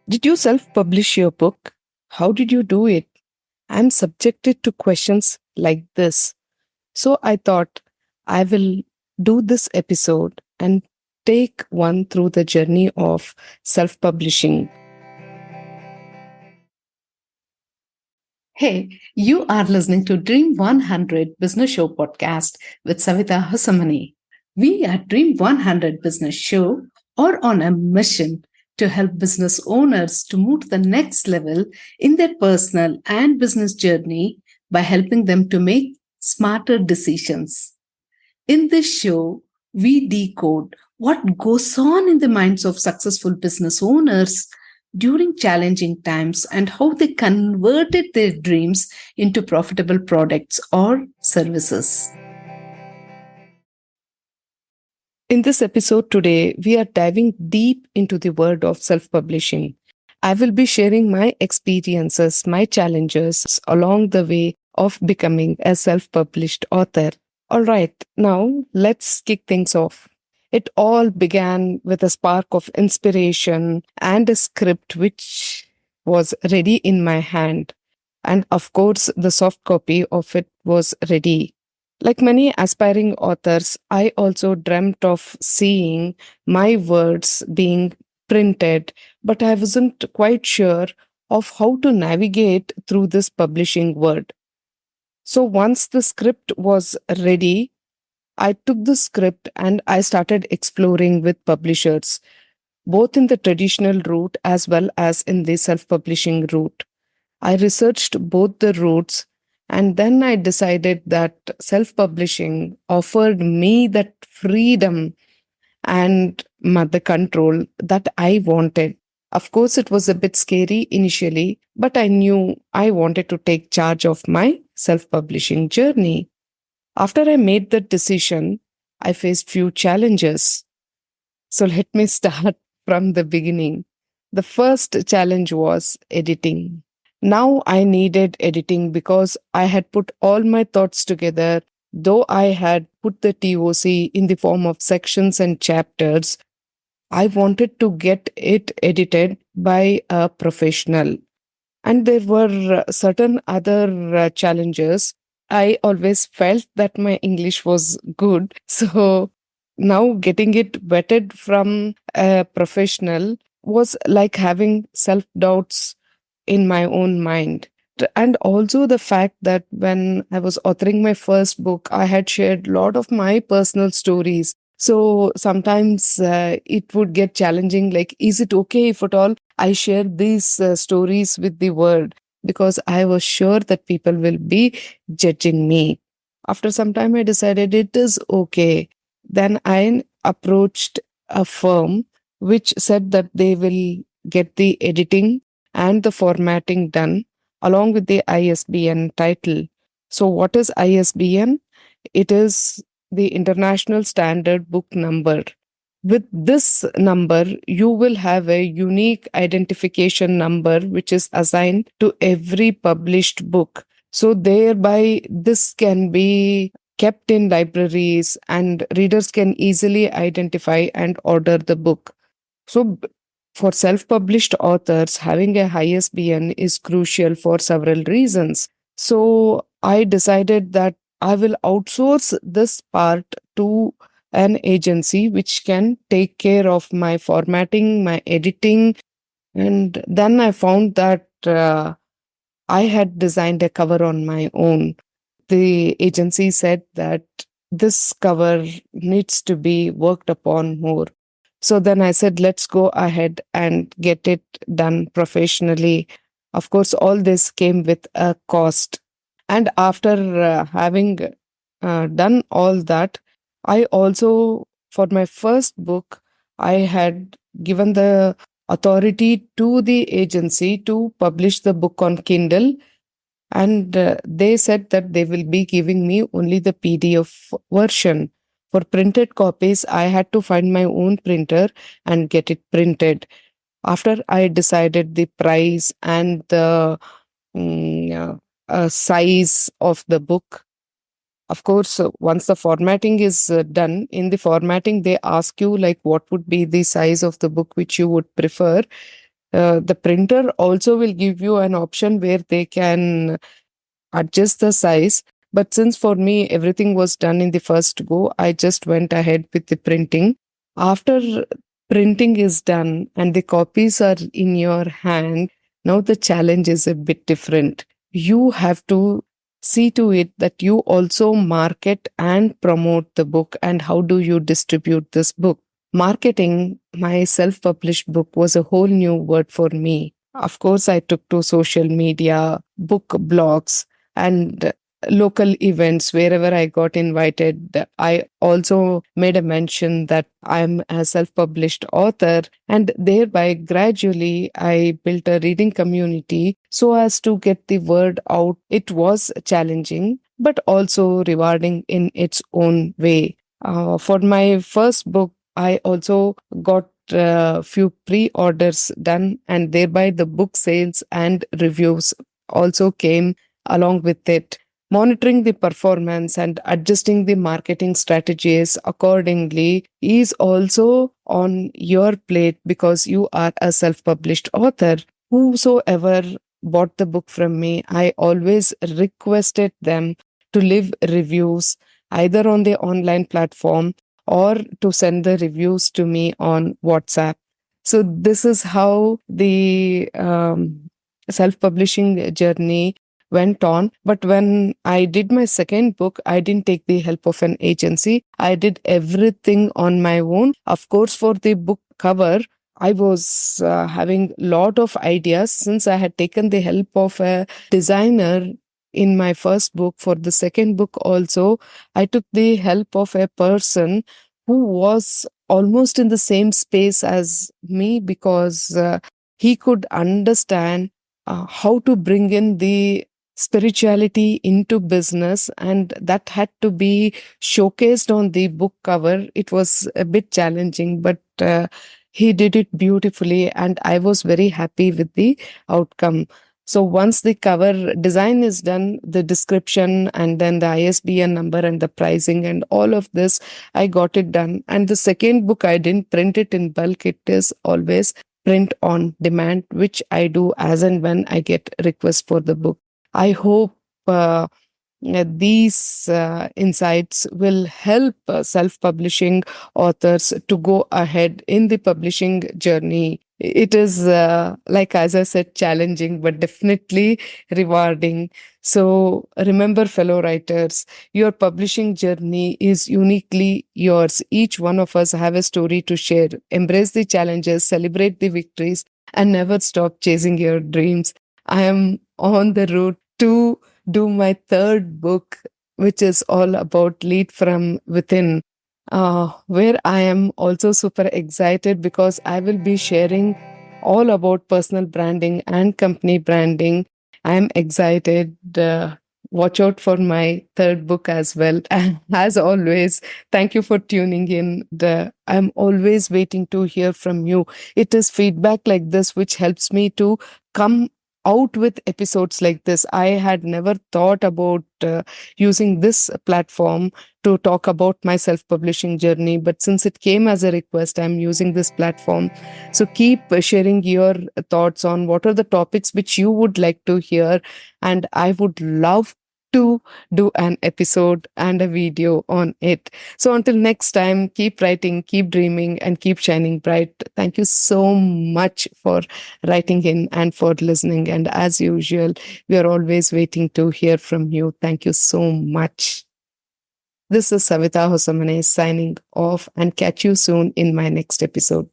Did you self publish your book? How did you do it? I'm subjected to questions like this. So I thought I will do this episode and take one through the journey of self publishing. Hey, you are listening to Dream 100 Business Show podcast with Savitha Hosamane. We at Dream 100 Business Show are on a mission to help business owners to move to the next level in their personal and business journey by helping them to make smarter decisions. In this show, we decode what goes on in the minds of successful business owners during challenging times and how they converted their dreams into profitable products or services. In this episode today, we are diving deep into the world of self publishing. I will be sharing my experiences, my challenges along the way of becoming a self published author. All right, now let's kick things off. It all began with a spark of inspiration and a script which was ready in my hand. And of course, the soft copy of it was ready. Like many aspiring authors, I also dreamt of seeing my words being printed, but I wasn't quite sure of how to navigate through this publishing world. So once the script was ready, I took the script and I started exploring with publishers, both in the traditional route as well as in the self publishing route. I researched both the routes and then I decided that self publishing offered me that freedom and the control that I wanted. Of course, it was a bit scary initially, but I knew I wanted to take charge of my self publishing journey. After I made that decision, I faced few challenges. So let me start from the beginning. The first challenge was editing. Now I needed editing because I had put all my thoughts together. Though I had put the TOC in the form of sections and chapters, I wanted to get it edited by a professional. And there were certain other challenges. I always felt that my English was good. So now getting it vetted from a professional was like having self doubts in my own mind. And also the fact that when I was authoring my first book, I had shared a lot of my personal stories. So sometimes it would get challenging. Like, is it okay if at all I share these stories with the world? Because I was sure that people will be judging me. After some time, I decided it is okay. Then I approached a firm which said that they will get the editing and the formatting done along with the ISBN title. So, what is ISBN? It is the International Standard Book Number. With this number, you will have a unique identification number which is assigned to every published book. So, thereby, this can be kept in libraries and readers can easily identify and order the book. So, for self published authors, having a high SBN is crucial for several reasons. So, I decided that I will outsource this part to an agency which can take care of my formatting, my editing. And then I found that I had designed a cover on my own. The agency said that this cover needs to be worked upon more. So then I said, let's go ahead and get it done professionally. Of course, all this came with a cost. And after having done all that, I also, for my first book, I had given the authority to the agency to publish the book on Kindle, and they said that they will be giving me only the PDF version. For printed copies, I had to find my own printer and get it printed. After I decided the price and the size of the book, of course, once the formatting is done, in the formatting, they ask you like what would be the size of the book which you would prefer. The printer also will give you an option where they can adjust the size. But since for me everything was done in the first go, I just went ahead with the printing. After printing is done and the copies are in your hand, now the challenge is a bit different. You have to see to it that you also market and promote the book. And how do you distribute this book? Marketing my self published book was a whole new word for me. Of course, I took to social media, book blogs, and local events wherever I got invited. I also made a mention that I'm a self published author, and thereby gradually I built a reading community so as to get the word out. It was challenging, but also rewarding in its own way. For my first book, I also got a few pre orders done, and thereby the book sales and reviews also came along with it. Monitoring the performance and adjusting the marketing strategies accordingly is also on your plate because you are a self published author. Whosoever bought the book from me, I always requested them to leave reviews either on the online platform or to send the reviews to me on WhatsApp. So, this is how the self publishing journey went on. But when I did my second book, I didn't take the help of an agency. I did everything on my own. Of course, for the book cover, I was having a lot of ideas since I had taken the help of a designer in my first book. For the second book, also, I took the help of a person who was almost in the same space as me because he could understand how to bring in the spirituality into business, and that had to be showcased on the book cover. It was a bit challenging, but he did it beautifully, and I was very happy with the outcome. So once the cover design is done, the description and then the ISBN number and the pricing and all of this, I got it done. And the second book, I didn't print it in bulk. It is always print on demand, which I do as and when I get requests for the book. I hope these insights will help self publishing authors to go ahead in the publishing journey. It is, like as I said, challenging, but definitely rewarding. So remember, fellow writers, your publishing journey is uniquely yours. Each one of us have a story to share. Embrace the challenges, celebrate the victories, and never stop chasing your dreams. I am on the road to do my third book, which is all about lead from within, where I am also super excited because I will be sharing all about personal branding and company branding. I am excited. Watch out for my third book as well. And as always, thank you for tuning in. I'm always waiting to hear from you. It is feedback like this which helps me to come out with episodes like this. I had never thought about using this platform to talk about my self publishing journey, but since it came as a request, I'm using this platform. So keep sharing your thoughts on what are the topics which you would like to hear, and I would love to do an episode and a video on it. So until next time, keep writing, keep dreaming, and keep shining bright. Thank you so much for writing in and for listening. And as usual, we are always waiting to hear from you. Thank you so much. This is Savitha Hosamane signing off, and catch you soon in my next episode.